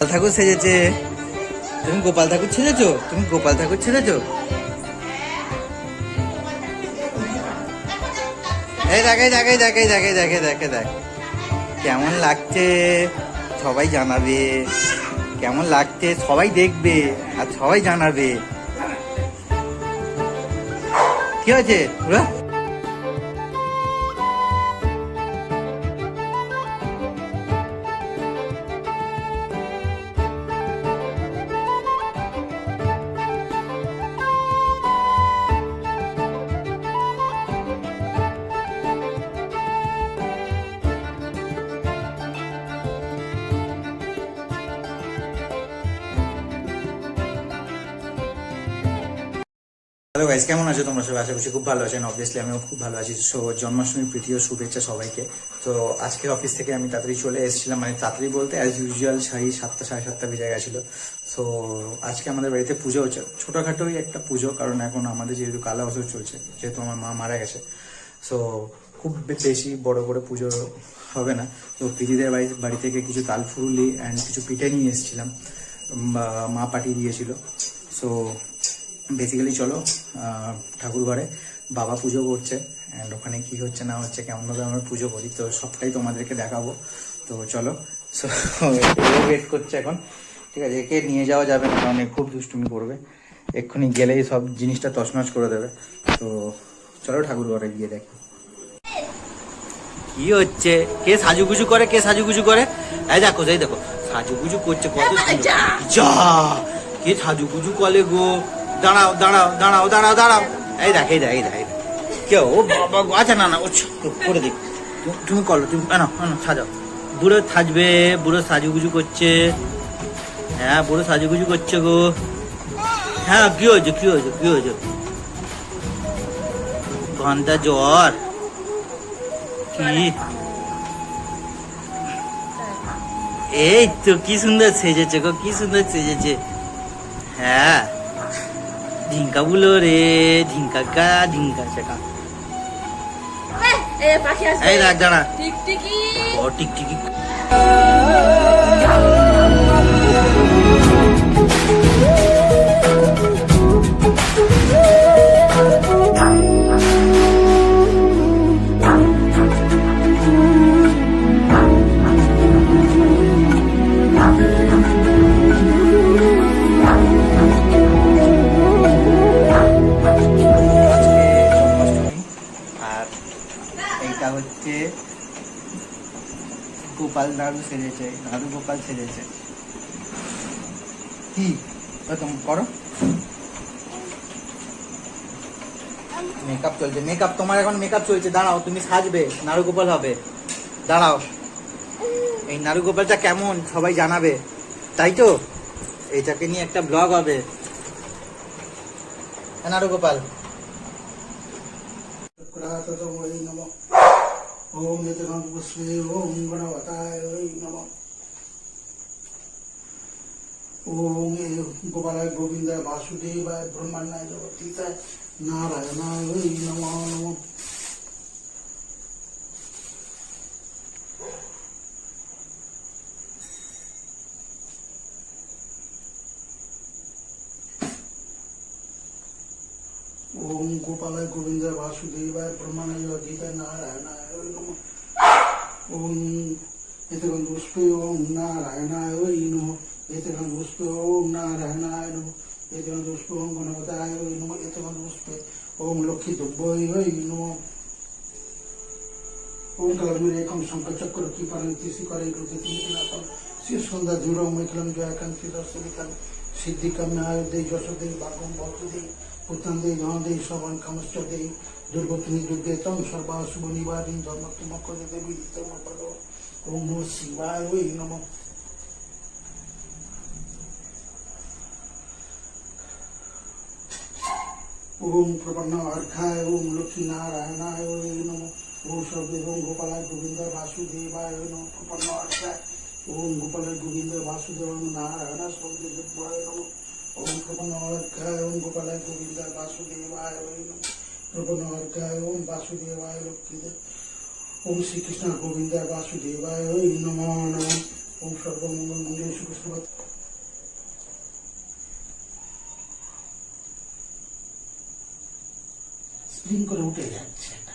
ঠাকুর সেজেছে। তুমি গোপাল ঠাকুর ছেড়েছো? তুমি গোপাল ঠাকুর ছেড়েছো? এই দেখ এই দেখ এই দেখ এই দেখ এই দেখ এই দেখ এই দেখ কেমন লাগছে সবাই জানাবে। কেমন লাগছে সবাই দেখবে আর সবাই জানাবে। কি হয়েছে? হ্যালো গাইস, কেমন আছো তোমরা সবাই? আশা করছি খুব ভালো আছেন। অবভিয়াসলি আমিও খুব ভালো আছি। সো জন্মাষ্টমীর প্রীতি ও শুভেচ্ছা সবাইকে। তো আজকে অফিস থেকে আমি তাড়াতাড়ি চলে এসেছিলাম, মানে তাড়াতাড়ি বলতে অ্যাজ ইউজুয়াল 7:30 7:30 বেজে গেছিল। সো আজকে আমাদের বাড়িতে পুজো হচ্ছে, ছোটোখাটোই একটা পুজো, কারণ এখন আমাদের যেহেতু কালা বছর চলছে, যেহেতু আমার মা মারা গেছে। সো খুব বেশি বড় করে পুজো হবে না। তো প্রীতিদের বাড়ি থেকে কিছু তাল ফুরুলি অ্যান্ড কিছু পিঠে নিয়ে এসেছিলাম, মা পাঠিয়ে দিয়েছিল। সো বেসিক্যালি চলো ঠাকুর ঘরে বাবা পুজো করছে, অ্যান্ড ওখানে কি হচ্ছে না হচ্ছে, কেমনভাবে আমরা পুজো করি, তো সবটাই তোমাদেরকে দেখাবো। তো চলো। সো ওয়েট করছে এখন, ঠিক আছে? একে নিয়ে যাওয়া যাবে না, কারণ খুব দুষ্টুমি করবে, এক্ষুনি গেলেই সব জিনিসটা তছনছ করে দেবে। তো চলো ঠাকুর ঘরে গিয়ে দেখি কি হচ্ছে। কে সাজুগুজু করে, কে সাজুগুজু করে? এই দেখো এই দেখো সাজুগুজু করছে, কত যা কে সাজুগুজু করে গো। দাঁড়াও দাঁড়াও দাঁড়াও দাঁড়াও দাঁড়াও, এই দেখ এই দেখ এই দেখ কেউ বাবা। আচ্ছা না না ও করে দিক, তুমি করো, তুমি না সাজাও। বুড়ো থাকবে, বুড়ো সাজুগুজু করছে। হ্যাঁ বুড়ো সাজুগুজু করছে গো। হ্যাঁ কি হয়েছে কি হয়েছে কি হয়েছে? ঘন্টা জ্বর কি? এই তো কি সুন্দর সেজেছে গো, কি সুন্দর সেজেছে। হ্যাঁ ঢিঙ্কা বুলো রে, ঢিঙ্কা কা ঢিঙ্কা চাকা। এই রাখ দাঁড়া, টিকটিকি ও টিকটিকি। হচ্ছে গোপাল দাদু সেজেছে, দাদু গোপাল সেজেছে। কি তুমি করো? মেকআপ চলছে, মেকআপ তোমার এখন মেকআপ চলছে। দাঁড়াও, তুমি সাজবে, নাড়ু গোপাল হবে। দাঁড়াও, এই নাড়ু গোপালটা কেমন সবাই জানাবে, তাই তো? এইটাকে নিয়ে একটা ব্লগ হবে। নাড়ু গোপাল ओम नित्यकांतपुष्पे ओम गणवताय नमः। ओम गोपालाय गोविंदाय वासुदेवाय ब्रह्मण्याय जगतीताय नारायणाय नमः नमः। ओम गोपालाय गोविंदाय वासुदेवाय ब्रह्मण्याय जगतीताय नारायणाय नमः। ओम एतगंधपुष्पे ओम नारायणाय नमः। एतगंधपुष्पे ओम नारायणाय नमः। एतगंधपुष्पे ओम गणपताय नमः। एतगंधपुष्पे ओम लक्ष्मी दुब्बय नमः। ओम कलमेकम शंकर चक्र की परंतिसी करे कृतिनाथम शिवसुंदर धीरो मैकलम जयकांति दर्शनिकम सिद्धिकम्याय दे जशोदे भागम भक्तदे पुत्रंदे धनदे श्रवण कमश्चदे दुर्गतनी दुर्गे तम सर्वा शुभ निवारिण धर्म तुम करे देवी तम पद। ओम नमः शिवाय नमः। ओम प्रपन्न अर्घाय ओम लक्ष्मी नारायणाय नमः। ओम सर्वे ओम गोपालाय गोविंद वासुदेवाय नमः। प्रपन्न अर्घाय ओम गोपालाय गोविंद वासुदेवाय नारायण सर्वे देवाय नमः। ओम प्रपन्न अर्घाय ओम गोपालाय गोविंद वासुदेवाय नमः। प्रपन्न अर्घाय ओम वासुदेवाय लक्ष्मी। ओम श्री कृष्ण गोविंद वासुदेवाय नमः नमः। ওম সর্বমঙ্গল মঙ্গলে শুভ শুভ। স্প্রিং করে উঠে যাচ্ছে এটা।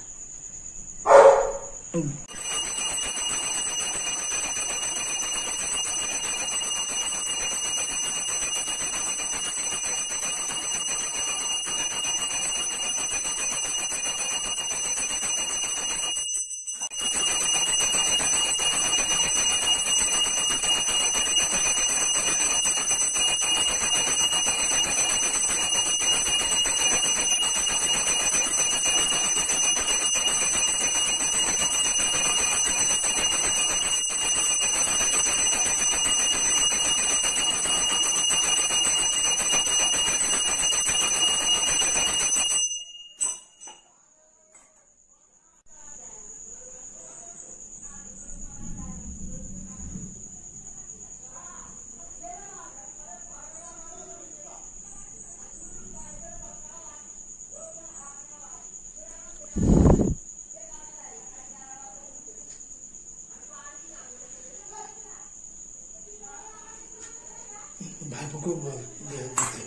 ভাইপোকে দিতে।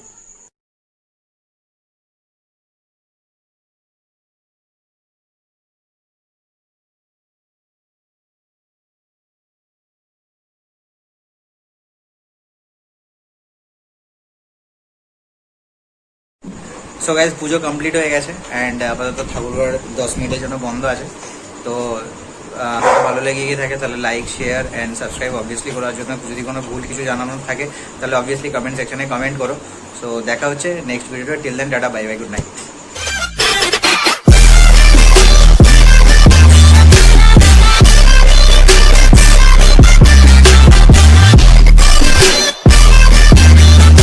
সো গাইজ পুজো কমপ্লিট হয়ে গেছে অ্যান্ড আপাতত ঠাকুরঘর 10 মিনিটের জন্য বন্ধ আছে। তো ভালো লেগে গিয়ে থাকে তাহলে like share and subscribe obviously করার জন্য। যদি কোনো ভুল কিছু জানানোর থাকে তাহলে অবভিয়াসলি কমেন্ট সেকশনে কমেন্ট করো। সো দেখা হচ্ছে নেক্সট ভিডিওতে। Till then tata, bye bye, good night.